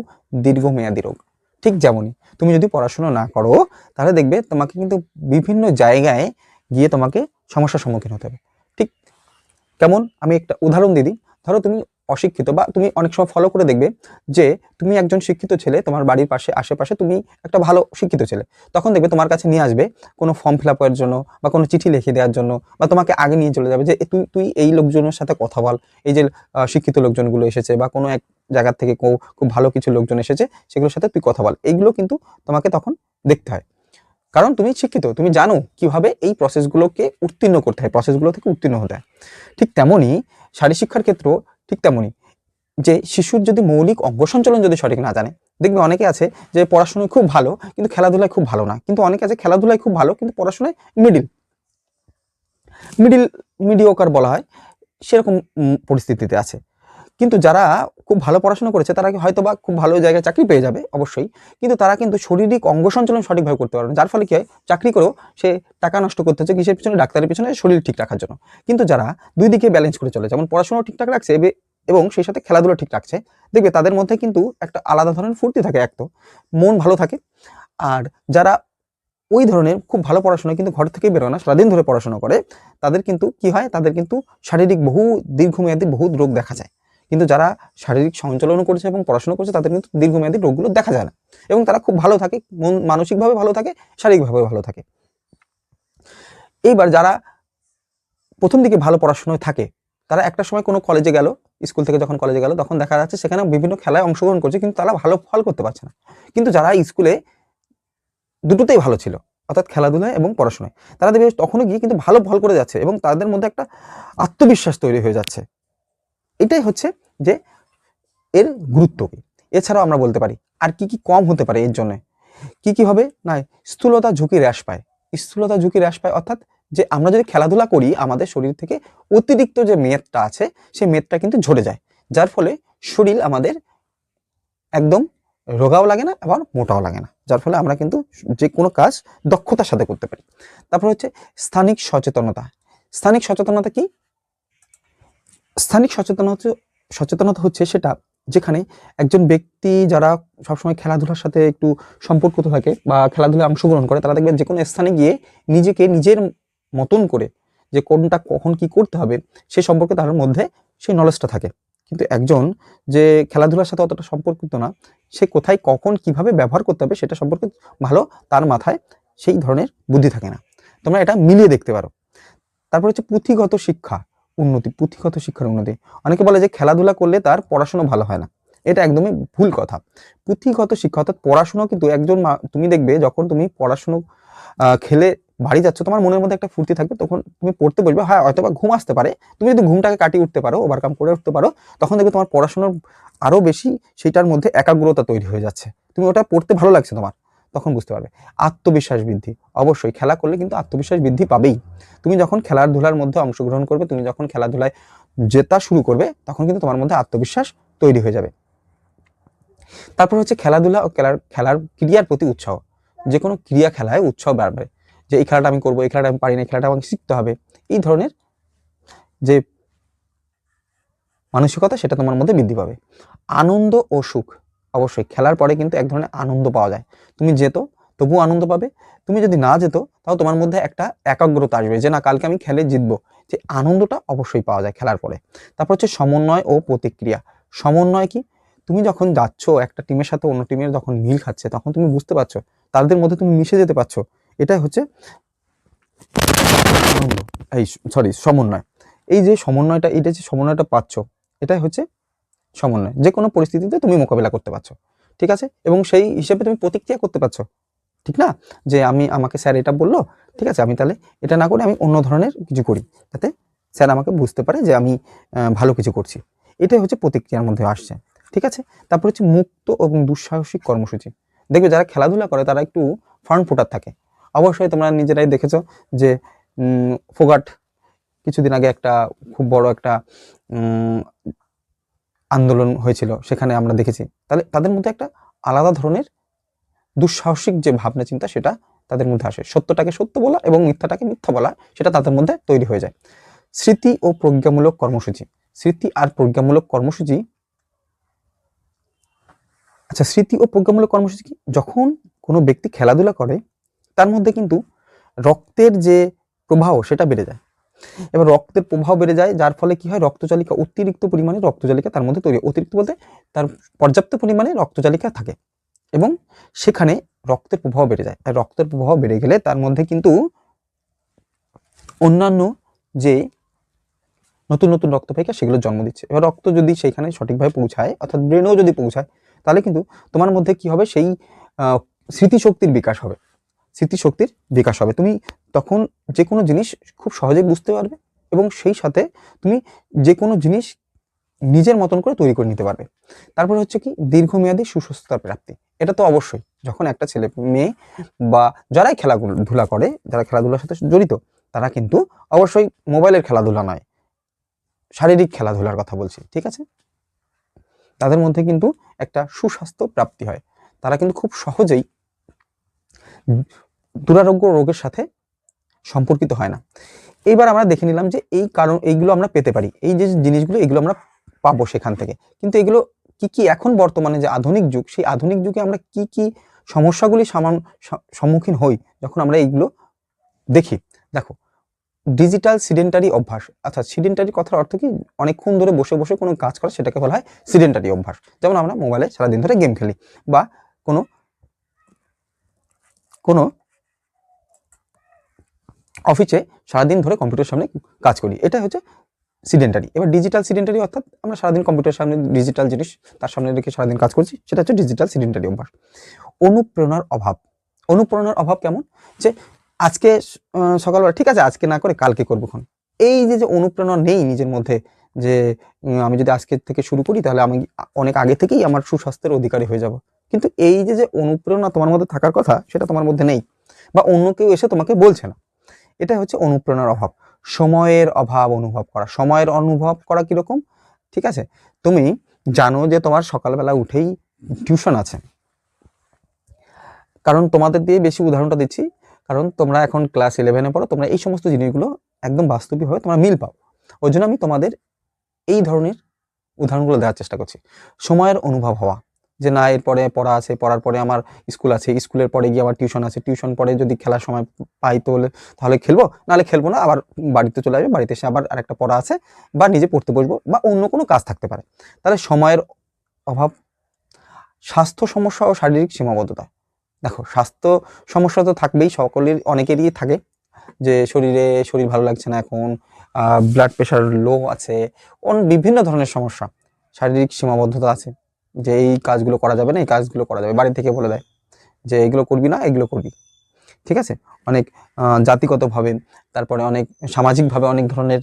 দীর্ঘমেয়াদী রোগ। ঠিক যেমনই তুমি যদি পড়াশোনা না করো তাহলে দেখবে তোমাকে কিন্তু বিভিন্ন জায়গায় গিয়ে তোমাকে সমস্যার সম্মুখীন হতে হবে। ঠিক কেমন, আমি একটা উদাহরণ দিই। ধরো তুমি অশিক্ষিত, বা তুমি অনেক সময় ফলো করে দেখবে যে তুমি একজন শিক্ষিত ছেলে, তোমার বাড়ির আশেপাশে তুমি একটা ভালো শিক্ষিত ছেলে, তখন দেখবে তোমার কাছে নিয়ে আসবে কোনো ফর্ম ফিল আপের জন্য বা কোনো চিঠি লিখে দেওয়ার জন্য, বা তোমাকে আগে নিয়ে চলে যাবে যে তুই এই লোকজনের সাথে কথা বল, এই যে শিক্ষিত লোকজনগুলো এসেছে বা কোনো এক জায়গার থেকে খুব ভালো কিছু লোকজন এসেছে সেগুলোর সাথে তুই কথা বল। এইগুলো কিন্তু তোমাকে তখন দেখতে হয়, কারণ তুমি শিক্ষিত, তুমি জানো কিভাবে এই প্রসেসগুলোকে উত্তীর্ণ করতে হয়, প্রসেসগুলো থেকে উত্তীর্ণ হতে হয়। ঠিক তেমনই শারীরশিক্ষার ক্ষেত্র, ঠিক তেমনই যে শিশুর যদি মৌলিক অঙ্গ সঞ্চালন যদি সঠিক না জানে, দেখবে অনেকে আছে যে পড়াশোনায় খুব ভালো কিন্তু খেলাধুলায় খুব ভালো না, কিন্তু অনেকে আছে খেলাধুলায় খুব ভালো কিন্তু পড়াশোনায় মিডিওকার বলা হয়, সেরকম পরিস্থিতিতে আছে। কিন্তু যারা খুব ভালো পড়াশোনা করেছে তারা হয়তো বা খুব ভালো জায়গায় চাকরি পেয়ে যাবে অবশ্যই, কিন্তু তারা কিন্তু শারীরিক অঙ্গ সঞ্চালন সঠিকভাবে করতে পারবে না, যার ফলে কি হয়, চাকরি করেও সে টাকা নষ্ট করতে হচ্ছে কিসের পিছনে, ডাক্তারের পিছনে, শরীর ঠিক রাখার জন্য। কিন্তু যারা দুই দিকে ব্যালেন্স করে চলে, যেমন পড়াশোনাও ঠিকঠাক রাখছে এবং সেই সাথে খেলাধুলা ঠিক রাখছে, দেখবে তাদের মধ্যে কিন্তু একটা আলাদা ধরনের ফুর্তি থাকে, এক তো মন ভালো থাকে। আর যারা ওই ধরনের খুব ভালো পড়াশোনা কিন্তু ঘর থেকেই বেরোয় না, সারাদিন ধরে পড়াশোনা করে, তাদের কিন্তু কি হয়, তাদের কিন্তু শারীরিক দীর্ঘমেয়াদী বহু রোগ দেখা যায়। কিন্তু যারা শারীরিক সঞ্চালনও করছে এবং পড়াশোনা করছে তাদের কিন্তু দীর্ঘমেয়াদী রোগগুলো দেখা যায় না, এবং তারা খুব ভালো থাকে, মানসিকভাবে ভালো থাকে, শারীরিকভাবে ভালো থাকে। এইবার যারা প্রথম দিকে ভালো পড়াশোনায় থাকে তারা একটা সময় কোনো কলেজে গেল, স্কুল থেকে যখন কলেজে গেল তখন দেখা যাচ্ছে সেখানে বিভিন্ন খেলায় অংশগ্রহণ করছে কিন্তু তারা ভালো ফল করতে পারছে না। কিন্তু যারা স্কুলে দুটোতেই ভালো ছিল, অর্থাৎ খেলাধুলায় এবং পড়াশোনায়, তারা দেখবে তখনও গিয়ে কিন্তু ভালো ফল করে যাচ্ছে এবং তাদের মধ্যে একটা আত্মবিশ্বাস তৈরি হয়ে যাচ্ছে। এটাই হচ্ছে যে এর গুরুত্ব কি। এছাড়াও আমরা বলতে পারি আর কি কি কম হতে পারে এর জন্য, কি হবে না, স্থূলতা ঝুঁকি হ্রাস পায়। স্থূলতা ঝুঁকি হ্রাস পায় অর্থাৎ যে আমরা যদি খেলাধুলা করি আমাদের শরীর থেকে অতিরিক্ত যে মেদটা আছে সেই মেদটা কিন্তু ঝরে যায়, যার ফলে শরীর আমাদের একদম রোগাও লাগে না আবার মোটাও লাগে না, যার ফলে আমরা কিন্তু যে কোনো কাজ দক্ষতার সাথে করতে পারি। তারপর হচ্ছে স্থানিক সচেতনতা। স্থানিক সচেতনতা কি? স্থানিক সচেতনতা হচ্ছে সেটা যেখানে একজন ব্যক্তি যারা সবসময় খেলাধুলার সাথে একটু সম্পর্কিত থাকে বা খেলাধুলায় অংশগ্রহণ করে, তারা দেখবেন যে কোনো স্থানে গিয়ে নিজেকে নিজের মতন করে যে কোনটা কখন কি করতে হবে সে সম্পর্কে তার মধ্যে সেই নলেজটা থাকে। কিন্তু একজন যে খেলাধুলার সাথে অতটা সম্পর্কিত না, সে কোথায় কখন কিভাবে ব্যবহার করতে হবে সেটা সম্পর্কে ভালো তার মাথায় সেই ধরনের বুদ্ধি থাকে না। তোমরা এটা মিলিয়ে দেখতে পারো। তারপর হচ্ছে পুঁথিগত শিক্ষা উন্নতি। পুঁথিগত শিক্ষার উন্নতি, অনেকে বলে যে খেলাধুলা করলে তার পড়াশোনা ভালো হয় না। এটা একদমই ভুল কথা। পুঁথিগত শিক্ষা অর্থাৎ পড়াশোনা কিন্তু একজন তুমি দেখবে যখন তুমি পড়াশোনা খেলে বাড়ি যাচ্ছ, তোমার মনের মধ্যে একটা ফুর্তি থাকবে, তখন তুমি পড়তে বসবে, হ্যাঁ হয়তো বা ঘুম আসতে পারে, তুমি যদি ঘুমটাকে কাটিয়ে উঠতে পারো, ওভারকাম করে উঠতে পারো, তখন দেখবে তোমার পড়াশোনার আরো বেশি সেটার মধ্যে একাগ্রতা তৈরি হয়ে যাচ্ছে, তুমি ওটা পড়তে ভালো লাগছে তোমার, তখন বুঝতে পারবে। আত্মবিশ্বাস বৃদ্ধি, অবশ্যই খেলা করলে কিন্তু আত্মবিশ্বাস বৃদ্ধি পাবেই। তুমি যখন খেলাধুলার মধ্যে অংশগ্রহণ করবে, তুমি যখন খেলাধুলায় জেতা শুরু করবে, তখন কিন্তু তোমার মধ্যে আত্মবিশ্বাস তৈরি হয়ে যাবে। তারপর হচ্ছে খেলাধুলা ও খেলার ক্রিয়ার প্রতি উৎসাহ। যে কোনো ক্রিয়া খেলায় উৎসাহ বাড়বে, যে এই খেলাটা আমি করবো, এই খেলাটা আমি পারি না, এই খেলাটা আমাকে শিখতে হবে, এই ধরনের যে মানসিকতা সেটা তোমার মধ্যে বৃদ্ধি পাবে। আনন্দ ও সুখ, অবশ্যই খেলার পরে কিন্তু এক ধরনের আনন্দ পাওয়া যায়। তুমি যেত তবুও আনন্দ পাবে, তুমি যদি না যেত তাও তোমার মধ্যে একটা একাগ্রতা আসবে যে না কালকে আমি খেলে জিতবো, যে আনন্দটা অবশ্যই পাওয়া যায় খেলার পরে। তারপর হচ্ছে সমন্বয় ও প্রতিক্রিয়া। সমন্বয় কি? তুমি যখন যাচ্ছ একটা টিমের সাথে অন্য টিমের যখন মিল খাচ্ছে, তখন তুমি বুঝতে পারছো তাদের মধ্যে তুমি মিশে যেতে পারছো, এটাই হচ্ছে আনন্দ। এই সরি সমন্বয়। এই যে সমন্বয়টা, এটা যে সমন্বয়টা পাচ্ছ, এটাই হচ্ছে সমন্বয়। যে কোনো পরিস্থিতিতে তুমি মোকাবিলা করতে পারছো, ঠিক আছে, এবং সেই হিসেবে তুমি প্রতিক্রিয়া করতে পারছো, ঠিক না? যে আমাকে স্যার এটা বললো, ঠিক আছে, আমি তাহলে এটা না করে আমি অন্য ধরনের কিছু করি, যাতে স্যার আমাকে বুঝতে পারে যে আমি ভালো কিছু করছি। এটাই হচ্ছে প্রতিক্রিয়ার মধ্যে আসছে, ঠিক আছে। তারপর হচ্ছে মুক্ত এবং দুঃসাহসিক কর্মসূচি। দেখবে যারা খেলাধুলা করে তারা একটু ফার্ন ফুটার থাকে। অবশ্যই তোমরা নিজেরাই দেখেছো যে ফোগাট কিছুদিন আগে একটা খুব বড় একটা আন্দোলন হয়েছিল, সেখানে আমরা দেখেছি তাহলে তাদের মধ্যে একটা আলাদা ধরনের দুঃসাহসিক যে ভাবনা চিন্তা সেটা তাদের মধ্যে আসে। সত্যটাকে সত্য বলা এবং মিথ্যাটাকে মিথ্যা বলা সেটা তাদের মধ্যে তৈরি হয়ে যায়। স্মৃতি ও প্রজ্ঞামূলক কর্মসূচি। স্মৃতি আর প্রজ্ঞামূলক কর্মসূচি, আচ্ছা স্মৃতি ও প্রজ্ঞামূলক কর্মসূচি কি? যখন কোনো ব্যক্তি খেলাধুলা করে তার মধ্যে কিন্তু রক্তের যে প্রবাহ সেটা বেড়ে যায়। এবার রক্তের প্রবাহ বেড়ে যায়, যার ফলে কি হয়, রক্তচালিকা অতিরিক্ত পরিমাণে রক্তচালিকা তার মধ্যে তৈরি, অতিরিক্ত বলতে তার পর্যাপ্ত পরিমাণে রক্তচালিকা থাকে এবং সেখানে রক্তের প্রবাহ বেড়ে যায়। আর রক্তের প্রবাহ বেড়ে গেলে তার মধ্যে কিন্তু অন্যান্য যে নতুন নতুন রক্তবাহিকা সেগুলো জন্ম দিচ্ছে। এবার রক্ত যদি সেইখানে সঠিকভাবে পৌঁছায়, অর্থাৎ ব্রেনেও যদি পৌঁছায়, তাহলে কিন্তু তোমার মধ্যে কি হবে, সেই স্মৃতিশক্তির বিকাশ হবে। স্মৃতিশক্তির বিকাশ হবে, তুমি তখন যে কোনো জিনিস খুব সহজে বুঝতে পারবে এবং সেই সাথে তুমি যে কোনো জিনিস নিজের মতন করে তৈরি করে নিতে পারবে। তারপর হচ্ছে কি দীর্ঘমেয়াদী সুস্বাস্থ্যের প্রাপ্তি। এটা তো অবশ্যই, যখন একটা ছেলে মেয়ে বা যারাই খেলাধুলা করে, যারা খেলাধুলার সাথে জড়িত, তারা কিন্তু অবশ্যই মোবাইলের খেলাধুলা নয়, শারীরিক খেলাধুলার কথা বলছি, ঠিক আছে, তাদের মধ্যে কিন্তু একটা সুস্বাস্থ্য প্রাপ্তি হয়। তারা কিন্তু খুব সহজেই দুরারোগ্য রোগের সাথে সম্পর্কিত হয় না। এইবার আমরা দেখে নিলাম যে এই কারণ এইগুলো আমরা পেতে পারি, এই যে জিনিসগুলো এগুলো আমরা পাবো সেখান থেকে, কিন্তু এগুলো কি কি এখন বর্তমানে যে আধুনিক যুগ, সেই আধুনিক যুগে আমরা কি কি সমস্যাগুলি সম্মুখীন হই যখন আমরা এইগুলো দেখি। দেখো, ডিজিটাল সিডেন্টারি অভ্যাস। আচ্ছা, সিডেন্টারি কথার অর্থ কি? অনেকক্ষণ ধরে বসে বসে কোনো কাজ করা, সেটাকে বলা হয় সিডেন্টারি অভ্যাস। যেমন আমরা মোবাইলে সারাদিন ধরে গেম খেলি বা কোনো কোনো অফিসে সারাদিন ধরে কম্পিউটারের সামনে কাজ করি, এটা হচ্ছে সিডেন্টারি। এবার ডিজিটাল সিডেন্টারি অর্থাৎ আমরা সারাদিন কম্পিউটারের সামনে ডিজিটাল জিনিস তার সামনে রেখে সারাদিন কাজ করছি, সেটা হচ্ছে ডিজিটাল সিডেন্টারি অভ্যাস। অনুপ্রেরণার অভাব। অনুপ্রেরণার অভাব কেমন? যে আজকে সকালবেলা ঠিক আছে, আজকে না করে কালকে করবো খন, এই যে অনুপ্রেরণা নেই নিজের মধ্যে, যে আমি যদি আজকে থেকে শুরু করি তাহলে আমি অনেক আগে থেকেই আমার সুস্বাস্থ্যের অধিকারী হয়ে যাব, কিন্তু এই যে অনুপ্রেরণা তোমার মধ্যে থাকার কথা সেটা তোমার মধ্যে নেই, বা অন্য কেউ এসে তোমাকে বলছে না, এটা হচ্ছে অনুপ্রেরণার অভাব। সময়ের অভাব অনুভব করা। সময়ের অনুভব করা কিরকম? ঠিক আছে, তুমি জানো যে তোমার সকালবেলা উঠেই টিউশন আছে, কারণ তোমাদের দিয়ে বেশি উদাহরণটা দিচ্ছি, কারণ তোমরা এখন ক্লাস 11-এ পড়ো, তোমরা এই সমস্ত জিনিসগুলো একদম বাস্তবিকভাবে তোমরা মিল পাও। ওই জন্য আমি তোমাদের এই ধরনের উদাহরণগুলো দেওয়ার চেষ্টা করছি। সময়ের অনুভব হওয়া, যে না এরপরে পড়া আছে, পড়ার পরে আমার স্কুল আছে, স্কুলের পরে গিয়ে আবার টিউশন আছে, টিউশন পরে যদি খেলার সময় পাই তাহলে খেলবো, নাহলে খেলবো না, আবার বাড়িতে চলে আসবে, বাড়িতে এসে আবার আরেকটা পড়া আছে বা নিজে পড়তে বসবো বা অন্য কোনো কাজ থাকতে পারে। তাহলে সময়ের অভাব, স্বাস্থ্য সমস্যা ও শারীরিক সীমাবদ্ধতা। দেখো স্বাস্থ্য সমস্যা তো থাকবেই, সকলের অনেকেরই থাকে, যে শরীর ভালো লাগছে না এখন, ব্লাড প্রেশার লো আছে, বিভিন্ন ধরনের সমস্যা। শারীরিক সীমাবদ্ধতা আছে, যে এই কাজগুলো করা যাবে না, এই কাজগুলো করা যাবে, বাড়ি থেকে বলে দেয় যে এগুলো করবি না, এগুলো করবি। ঠিক আছে, অনেক জাতিগতভাবে, তারপরে অনেক সামাজিকভাবে অনেক ধরনের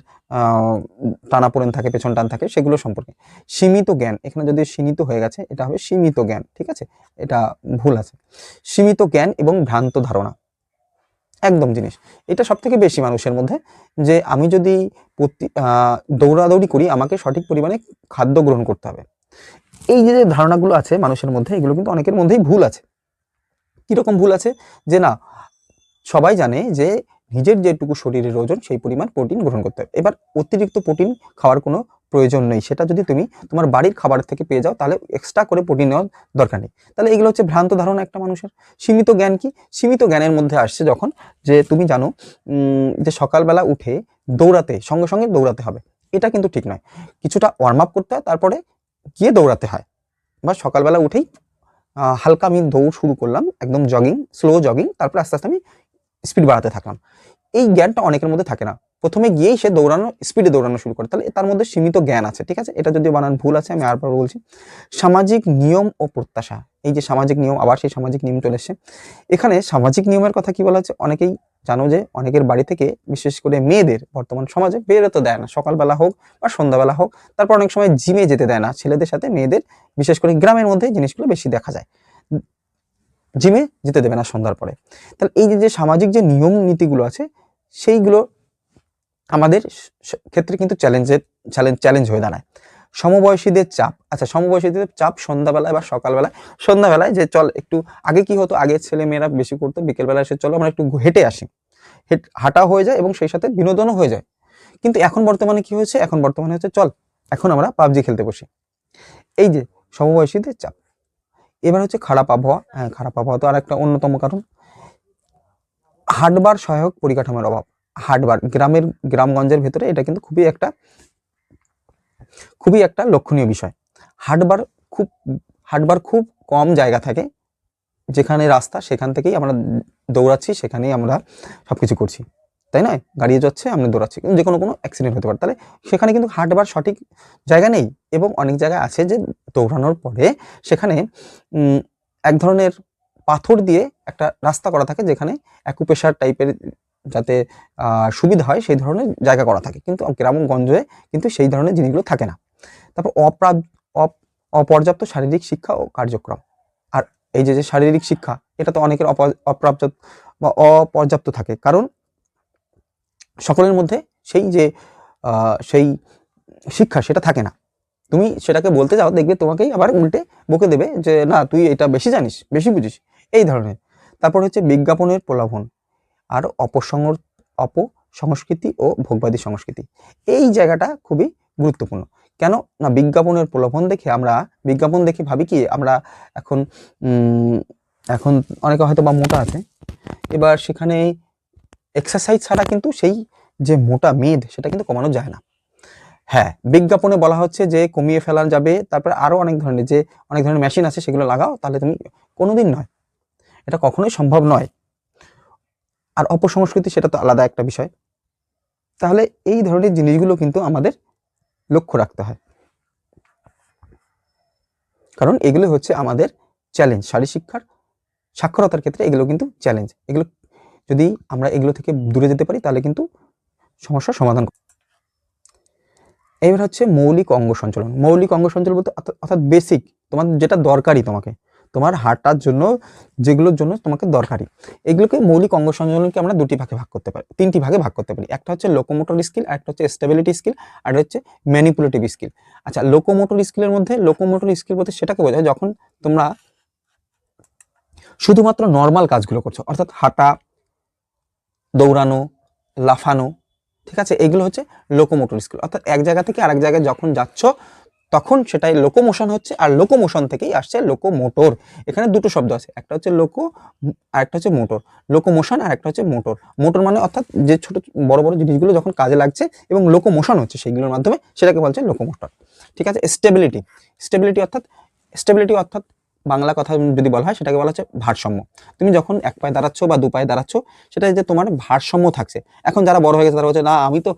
টানাপোড়েন থাকে, পেছন টান থাকে, সেগুলো সম্পর্কে। সীমিত জ্ঞান, এখানে যদি সীমিত হয়ে গেছে এটা হবে সীমিত জ্ঞান, ঠিক আছে, এটা ভুল আছে। সীমিত জ্ঞান এবং ভ্রান্ত ধারণা, একদম জিনিস এটা সব থেকে বেশি মানুষের মধ্যে, যে আমি যদি দৌড়াদৌড়ি করি আমাকে সঠিক পরিমাণে খাদ্য গ্রহণ করতে হবে। এই যে ধারণাগুলো আছে মানুষের মধ্যে, এগুলো কিন্তু অনেকের মধ্যেই ভুল আছে। কিরকম ভুল আছে, যে না সবাই জানে যে নিজের যেটুকু শরীরের ওজন সেই পরিমাণ প্রোটিন গ্রহণ করতে হবে। এবার অতিরিক্ত প্রোটিন খাওয়ার কোনো প্রয়োজন নেই, সেটা যদি তুমি তোমার বাড়ির খাবার থেকে পেয়ে যাও তাহলে এক্সট্রা করে প্রোটিন নেওয়ার দরকার নেই। তাহলে এগুলো হচ্ছে ভ্রান্ত ধারণা একটা মানুষের। সীমিত জ্ঞান কি? সীমিত জ্ঞানের মধ্যে আসছে যখন, যে তুমি জানো যে সকালবেলা উঠে সঙ্গে সঙ্গে দৌড়াতে হবে, এটা কিন্তু ঠিক নয়। কিছুটা ওয়ার্ম আপ করতে হয়, তারপরে গিয়ে দৌড়াতে হয়। বা সকালবেলা উঠেই হালকা আমি দৌড় শুরু করলাম, একদম জগিং, স্লো জগিং, তারপর আস্তে আস্তে আমি স্পিড বাড়াতে থাকলাম। এই জ্ঞানটা অনেকের মধ্যে থাকে না, প্রথমে গিয়েই সে স্পিডে দৌড়ানো শুরু করে, তাহলে তার মধ্যে সীমিত জ্ঞান আছে। ঠিক আছে, এটা যদি বানান ভুল আছে আমি আরবার বলছি। সামাজিক নিয়ম ও প্রত্যাশা, এই যে সামাজিক নিয়ম, আবার সেই সামাজিক নিয়ম চলে এসছে এখানে। সামাজিক নিয়মের কথা কি বলা হচ্ছে, অনেকেই জানো যে অনেকের বাড়ি থেকে, বিশেষ করে মেয়েদের বর্তমান সমাজে বেরোতে দেয় না, সকালবেলা হোক বা সন্ধ্যাবেলা হোক, তারপর অনেক সময় জিমে যেতে দেয় না ছেলেদের সাথে মেয়েদের, বিশেষ করে গ্রামের মধ্যে জিনিসগুলো বেশি দেখা যায়, জিমে যেতে দেবে না সন্ধ্যার পরে। তাহলে এই যে সামাজিক যে নিয়ম নীতিগুলো আছে সেইগুলো আমাদের ক্ষেত্রে কিন্তু চ্যালেঞ্জ হয়ে দাঁড়ায়। সমবয়সীদের চাপ, আচ্ছা সমবয়সীদের চাপ সন্ধ্যাবেলায় বা সন্ধ্যাবেলায় যে চল একটু, আগে কি হতো, আগে ছেলে মেয়েরা বেশি করতো বিকেলবেলা এসে চলো আমরা একটু হেঁটে আসি, হাঁটা হয়ে যায় এবং সেই সাথে বিনোদনও হয়ে যায়। কিন্তু এখন বর্তমানে কি হয়েছে, এখন বর্তমানে হচ্ছে চল এখন আমরা পাবজি খেলতে বসি। এই যে সমবয়সীদের চাপ। এবার হচ্ছে খারাপ আবহাওয়া, হ্যাঁ খারাপ আবহাওয়া তো আর একটা অন্যতম কারণ। হাটবার সহায়ক পরিকাঠামোর অভাব, হাটবার গ্রামগঞ্জের ভেতরে এটা কিন্তু খুবই একটা লক্ষণীয় বিষয়। হাটবার খুব কম জায়গা থাকে, যেখানে রাস্তা সেখান থেকেই আমরা দৌড়াচ্ছি, সেখানেই আমরা সবকিছু করছি, তাই নয়, গাড়ি যাচ্ছে আমরা দৌড়াচ্ছি, কিন্তু যে কোনো অ্যাক্সিডেন্ট হতে পারে। তাহলে সেখানে কিন্তু হাঁটবার সঠিক জায়গা নেই, এবং অনেক জায়গায় আছে যে দৌড়ানোর পরে সেখানে এক ধরনের পাথর দিয়ে একটা রাস্তা করা থাকে, যেখানে অ্যাকুপ্রেশার টাইপের যাতে সুবিধা হয় সেই ধরনের জায়গা করা থাকে, কিন্তু গ্রামগঞ্জে কিন্তু সেই ধরনের জিনিসগুলো থাকে না। তারপর অপর্যাপ্ত শারীরিক শিক্ষা ও কার্যক্রম। আর এই যে শারীরিক শিক্ষা, এটা তো অনেকের অপর্যাপ্ত থাকে, কারণ সকলের মধ্যে সেই শিক্ষা সেটা থাকে না। তুমি সেটাকে বলতে যাও, দেখবে তোমাকেই আবার উল্টে বকে দেবে যে না তুই এটা বেশি জানিস, বেশি বুঝিস, এই ধরনের। তারপর হচ্ছে বিজ্ঞাপনের প্রলোভন আর অপসংস্কৃতি ও ভোগবাদী সংস্কৃতি। এই জায়গাটা খুবই গুরুত্বপূর্ণ। কেন না, বিজ্ঞাপনের প্রলোভন দেখে বিজ্ঞাপন দেখে ভাবি কি আমরা এখন অনেকে হয়তো বা মোটা আছে, এবার সেখানে এক্সারসাইজ ছাড়া কিন্তু সেই যে মোটা মেদ সেটা কিন্তু কমানো যায় না। হ্যাঁ, বিজ্ঞাপনে বলা হচ্ছে যে কমিয়ে ফেলা যাবে, তারপরে আরো অনেক ধরনের মেশিন আছে, সেগুলো লাগাও, তাহলে তুমি কোনোদিন নয়, এটা কখনোই সম্ভব নয়। আর অপসংস্কৃতি সেটা তো আলাদা একটা বিষয়। তাহলে এই ধরনের জিনিসগুলো কিন্তু আমাদের লক্ষ্য রাখতে হয়, কারণ এগুলো হচ্ছে আমাদের চ্যালেঞ্জ। সাক্ষরতার ক্ষেত্রে এগুলো কিন্তু চ্যালেঞ্জ। এগুলো যদি আমরা এগুলো থেকে দূরে যেতে পারি তাহলে কিন্তু সমস্যার সমাধান। এবার হচ্ছে মৌলিক অঙ্গ সঞ্চালন। মৌলিক অঙ্গ সঞ্চালন বলতে অর্থাৎ বেসিক, তোমার যেটা দরকারি, তোমার হাঁটার জন্য যেগুলোর জন্য তোমাকে দরকারি, এগুলোকে মৌলিক অঙ্গ সঞ্চালনকে আমরা তিনটি ভাগে ভাগ করতে পারি। একটা হচ্ছে লোকোমোটর স্কিল, একটা হচ্ছে স্টেবিলিটি স্কিল, আর হচ্ছে ম্যানিপুলেটিভ স্কিল। আচ্ছা, লোকোমোটর স্কিল বলতে সেটাকে বোঝায় যখন তোমরা শুধুমাত্র নর্মাল কাজগুলো করছো, অর্থাৎ হাঁটা, দৌড়ানো, লাফানো, ঠিক আছে, এগুলো হচ্ছে লোকোমোটর স্কিল। অর্থাৎ এক জায়গা থেকে আরেক জায়গায় যখন যাচ্ছ তখন সেটাই লোকোমোশন হচ্ছে, আর লোকোমোশন থেকেই আসছে লোকোমোটর। এখানে দুটো শব্দ আছে, একটা হচ্ছে লোকো আর একটা হচ্ছে মোটর। লোকোমোশন আর একটা হচ্ছে মোটর। মোটর মানে অর্থাৎ যে ছোট বড় বড় জিনিসগুলো যখন কাজে লাগছে এবং লোকোমোশন হচ্ছে সেইগুলোর মাধ্যমে, সেটাকে বলছে লোকোমোটর। ঠিক আছে। স্টেবিলিটি, স্টেবিলিটি অর্থাৎ বাংলা কথা যদি বলা হয় সেটাকে বলা হচ্ছে ভারসাম্য। তুমি যখন এক পায়ে দাঁড়াচ্ছ বা দু পায়ে দাঁড়াচ্ছ, সেটা যে তোমার ভারসাম্য থাকছে। এখন যারা বড় হয়ে গেছে তারা বলছে না আমি তো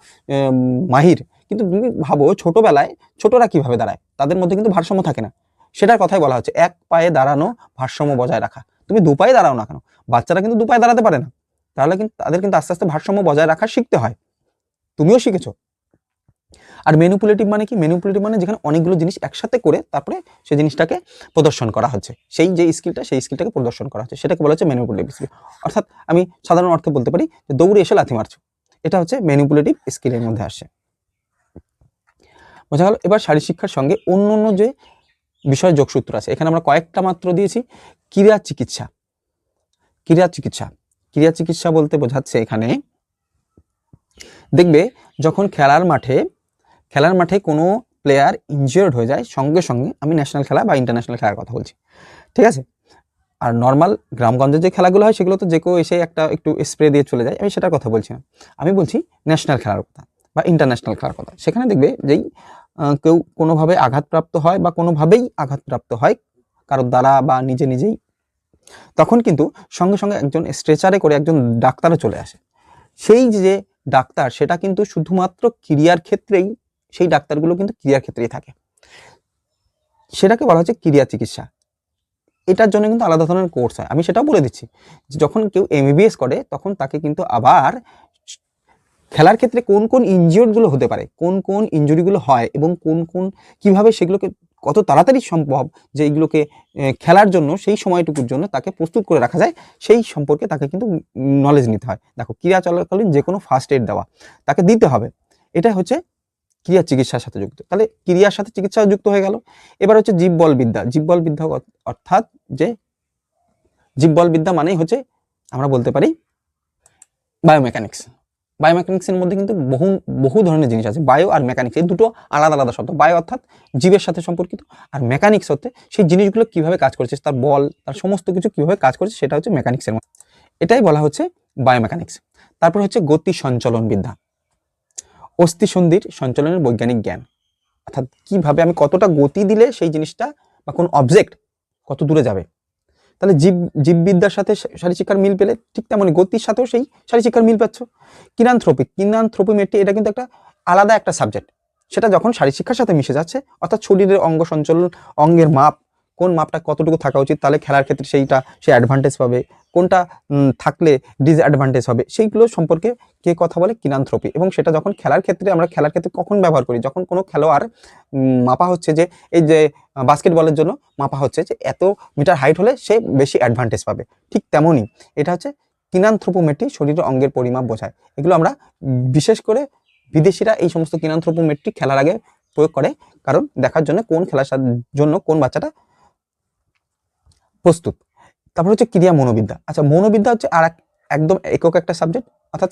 মাহির, কিন্তু তুমি ভাবো ছোটবেলায় ছোটরা কিভাবে দাঁড়ায়, তাদের মধ্যে কিন্তু ভারসাম্য থাকে না। সেটার কথাই বলা হচ্ছে এক পায়ে দাঁড়ানো, ভারসাম্য বজায় রাখা। তুমি দু পায়ে দাঁড়াও না কেন, বাচ্চারা কিন্তু দু পায়ে দাঁড়াতে পারে না, তাহলে কিন্তু তাদের কিন্তু আস্তে আস্তে ভারসাম্য বজায় রাখা শিখতে হয়। তুমিও শিখেছো। আর ম্যানিপুলেটিভ মানে কি? ম্যানিপুলেটিভ মানে যেখানে অনেকগুলো জিনিস একসাথে করে তারপরে সেই জিনিসটাকে প্রদর্শন করা হচ্ছে, সেই যে স্কিলটা, সেই স্কিলটাকে প্রদর্শন করা হচ্ছে, সেটাকে বলা হচ্ছে ম্যানিপুলেটিভ স্কিল। অর্থাৎ আমি সাধারণ অর্থে বলতে পারি যে দৌড়ে এসে লাথি মারছো, এটা হচ্ছে ম্যানিপুলেটিভ স্কিলের মধ্যে আসে। বোঝা গেল? এবার শারীরশিক্ষার সঙ্গে অন্য অন্য যে বিষয় যোগসূত্র আছে, এখানে আমরা কয়েকটা মাত্র দিয়েছি। ক্রীড়া চিকিৎসা, ক্রীড়া চিকিৎসা, ক্রীড়া চিকিৎসা বলতে বোঝাচ্ছে এখানে দেখবে যখন খেলার মাঠে কোনো প্লেয়ার ইনজিওর্ড হয়ে যায়, সঙ্গে সঙ্গে, আমি ন্যাশনাল খেলা বা ইন্টারন্যাশনাল খেলার কথা বলছি, ঠিক আছে। আর নর্মাল গ্রামগঞ্জে যে খেলাগুলো হয় সেগুলো তো যে কেউ এসে একটু স্প্রে দিয়ে চলে যায়, আমি সেটার কথা বলছি না। আমি বলছি ন্যাশনাল খেলার কথা বা ইন্টারন্যাশনাল খেলার কথা। সেখানে দেখবে যেই কেউ কোনোভাবে আঘাতপ্রাপ্ত হয় বা কোনোভাবেই আঘাতপ্রাপ্ত হয় কারোর দ্বারা বা নিজেই, তখন কিন্তু সঙ্গে সঙ্গে একজন স্ট্রেচারে করে একজন ডাক্তারও চলে আসে। সেই যে ডাক্তার, সেটা কিন্তু শুধুমাত্র ক্রিয়ার ক্ষেত্রেই, সেই ডাক্তারগুলো কিন্তু ক্রিয়ার ক্ষেত্রেই থাকে, সেটাকে বলা হচ্ছে ক্রিয়া চিকিৎসা। এটার জন্য কিন্তু আলাদা ধরনের কোর্স হয়, আমি সেটাও বলে দিচ্ছি যে যখন কেউ এমবিবিএস করে তখন তাকে কিন্তু আবার খেলার ক্ষেত্রে কোন কোন ইনজিওরগুলো হতে পারে, কোন কোন ইনজুরিগুলো হয় এবং কিভাবে সেগুলোকে কত তাড়াতাড়ি সম্ভব যে এইগুলোকে খেলার জন্য সেই সময়টুকুর জন্য তাকে প্রস্তুত করে রাখা যায়, সেই সম্পর্কে তাকে কিন্তু নলেজ নিতে হয়। দেখো, ক্রিয়া চলাকালীন যে কোনো ফার্স্ট এড দেওয়া তাকে দিতে হবে, এটা হচ্ছে ক্রিয়া চিকিৎসার সাথে যুক্ত। তাহলে ক্রিয়ার সাথে চিকিৎসা যুক্ত হয়ে গেল। এবার হচ্ছে জীববলবিদ্যা। জীববলবিদ্যা অর্থাৎ যে জীববলবিদ্যা মানেই হচ্ছে আমরা বলতে পারি বায়োমেকানিক্স। বায়োমেকানিক্সের মধ্যে কিন্তু বহু ধরনের জিনিস আছে। বায়ো আর মেকানিক্স, এই দুটো আলাদা আলাদা শব্দ। বায়ো অর্থাৎ জীবের সাথে সম্পর্কিত, আর মেকানিক্স হচ্ছে সেই জিনিসগুলো কিভাবে কাজ করছে, তার বল, তার সমস্ত কিছু কিভাবে কাজ করছে, সেটা হচ্ছে মেকানিক্সের মধ্যে, এটাই বলা হচ্ছে বায়োমেকানিক্স। তারপর হচ্ছে গতি সঞ্চালন বিদ্যা, অস্থিসন্ধির সঞ্চালনের বৈজ্ঞানিক জ্ঞান, অর্থাৎ কিভাবে আমি কতটা গতি দিলে সেই জিনিসটা বা কোন অবজেক্ট কত দূরে যাবে। তাহলে জীববিদ্যার সাথে শারীরশিক্ষার মিল পেলে ঠিক তেমনই গতির সাথেও সেই শারীরশিক্ষার মিল পাচ্ছ। কিনানথ্রোপোমেট্রি, এটা কিন্তু একটা আলাদা একটা সাবজেক্ট, সেটা যখন শারীরশিক্ষার সাথে মিশে যাচ্ছে, অর্থাৎ শরীরের অঙ্গ সঞ্চালন, অঙ্গের মাপ, কোন মাপটা কতটুকু থাকা উচিত, তাহলে খেলার ক্ষেত্রে সে অ্যাডভান্টেজ পাবে, কোনটা থাকলে ডিসঅ্যাডভান্টেজ হবে, সেইগুলো সম্পর্কে কে কথা বলে? কিনানথ্রোপি। এবং সেটা যখন খেলার ক্ষেত্রে কখন ব্যবহার করি? যখন কোনো খেলোয়াড় মাপা হচ্ছে যে এই যে বাস্কেটবলের জন্য মাপা হচ্ছে যে এত মিটার হাইট হলে সে বেশি অ্যাডভান্টেজ পাবে, ঠিক তেমনই এটা হচ্ছে কিনানথ্রোপোমেট্রি, শরীরের অঙ্গের পরিমাপ বোঝায়। এগুলো আমরা বিশেষ করে বিদেশিরা এই সমস্ত কিনানথ্রোপোমেট্রি খেলার আগে প্রয়োগ করে, কারণ দেখার জন্য কোন খেলার জন্য কোন বাচ্চাটা প্রস্তুত। তারপর হচ্ছে ক্রিয়া মনোবিদ্যা। আচ্ছা, মনোবিদ্যা হচ্ছে আর একদম একক একটা সাবজেক্ট, অর্থাৎ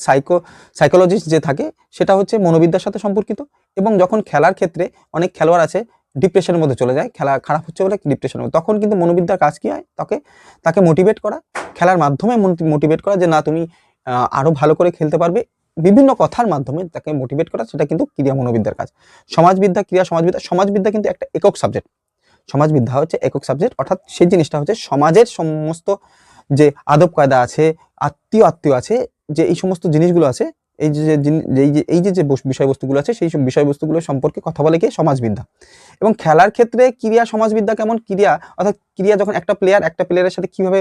সাইকোলজিস্ট যে থাকে সেটা হচ্ছে মনোবিদ্যার সাথে সম্পর্কিত। এবং যখন খেলার ক্ষেত্রে অনেক খেলোয়াড় আছে ডিপ্রেশনের মধ্যে চলে যায়, খেলা খারাপ হচ্ছে বলে ডিপ্রেশনের মধ্যে, তখন কিন্তু মনোবিদ্যার কাজ কি হয়? তাকে মোটিভেট করা, খেলার মাধ্যমে মোটিভেট করা যে না তুমি আরো ভালো করে খেলতে পারবে, বিভিন্ন কথার মাধ্যমে তাকে মোটিভেট করা, সেটা কিন্তু ক্রিয়া মনোবিদ্যার কাজ। সমাজবিদ্যা কিন্তু একটা একক সাবজেক্ট। সমাজবিদ্যা হচ্ছে একক সাবজেক্ট, অর্থাৎ সেই জিনিসটা হচ্ছে সমাজের সমস্ত যে আদব কায়দা আছে, আত্মীয় আছে, যে এই সমস্ত জিনিসগুলো আছে, এই যে বিষয়বস্তুগুলো আছে, সেই সব বিষয়বস্তুগুলো সম্পর্কে কথা বলে কি? সমাজবিদ্যা। এবং খেলার ক্ষেত্রে ক্রিয়া সমাজবিদ্যা কেমন? অর্থাৎ ক্রিয়া যখন একটা প্লেয়ারের সাথে কিভাবে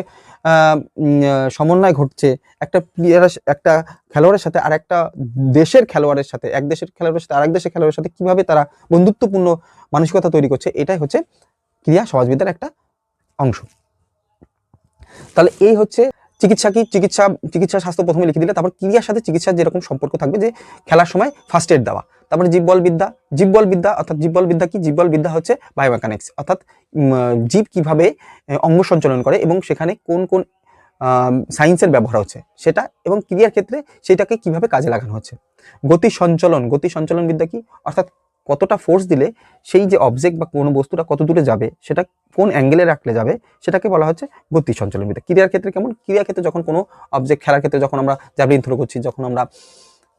সমন্বয় ঘটছে, একটা খেলোয়াড়ের সাথে আর একটা দেশের খেলোয়াড়ের সাথে, এক দেশের খেলোয়াড়ের সাথে আরেক দেশের খেলোয়াড়ের সাথে কিভাবে তারা বন্ধুত্বপূর্ণ মানসিকতা তৈরি করছে, এটাই হচ্ছে ক্রিয়া সমাজবিদ্যার একটা অংশ। তাহলে এই হচ্ছে চিকিৎসা কি, চিকিৎসা শাস্ত্র প্রথমে লিখে দিলে, তারপর ক্রিয়ার সাথে চিকিৎসার যেরকম সম্পর্ক থাকবে, যে খেলার সময় ফার্স্ট এড দেওয়া, তারপরে জীববলবিদ্যা অর্থাৎ জীববলবিদ্যা কি, জীববলবিদ্যা হচ্ছে বায়োমেকানিক্স, অর্থাৎ জীব কিভাবে অঙ্গ সঞ্চালন করে এবং সেখানে কোন কোন সায়েন্সের ব্যবহার হচ্ছে সেটা, এবং ক্রিয়ার ক্ষেত্রে সেটাকে কিভাবে কাজে লাগানো হচ্ছে। গতি সঞ্চালন বিদ্যা কি, অর্থাৎ কতটা ফোর্স দিলে সেই যে অবজেক্ট বা কোনো বস্তুটা কত দূরে যাবে, সেটা কোন অ্যাঙ্গেলে রাখলে যাবে, সেটাকে বলা হচ্ছে গতি সঞ্চালন বিদ্যা। ক্রিয়ার ক্ষেত্রে কেমন, ক্রিয়ার ক্ষেত্রে যখন কোনো অবজেক্ট, খেলার ক্ষেত্রে যখন আমরা জ্যাভলিন থ্রো করছি,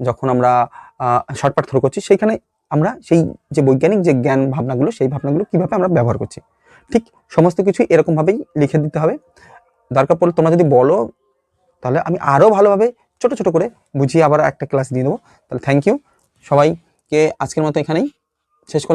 যখন আমরা শর্টপাট থ্রো করছি, সেইখানে আমরা সেই যে বৈজ্ঞানিক যে জ্ঞান ভাবনাগুলো, সেই ভাবনাগুলো কিভাবে আমরা ব্যবহার করছি, ঠিক সমস্ত কিছু এরকমভাবেই লিখে দিতে হবে। দরকার পড়লে তোমরা যদি বলো, তাহলে আমি আরও ভালোভাবে ছোট ছোট করে বুঝিয়ে আবার একটা ক্লাস দিয়ে দেবো। তাহলে থ্যাংক ইউ সবাইকে, আজকের মতো এখানেই শেষ করলাম।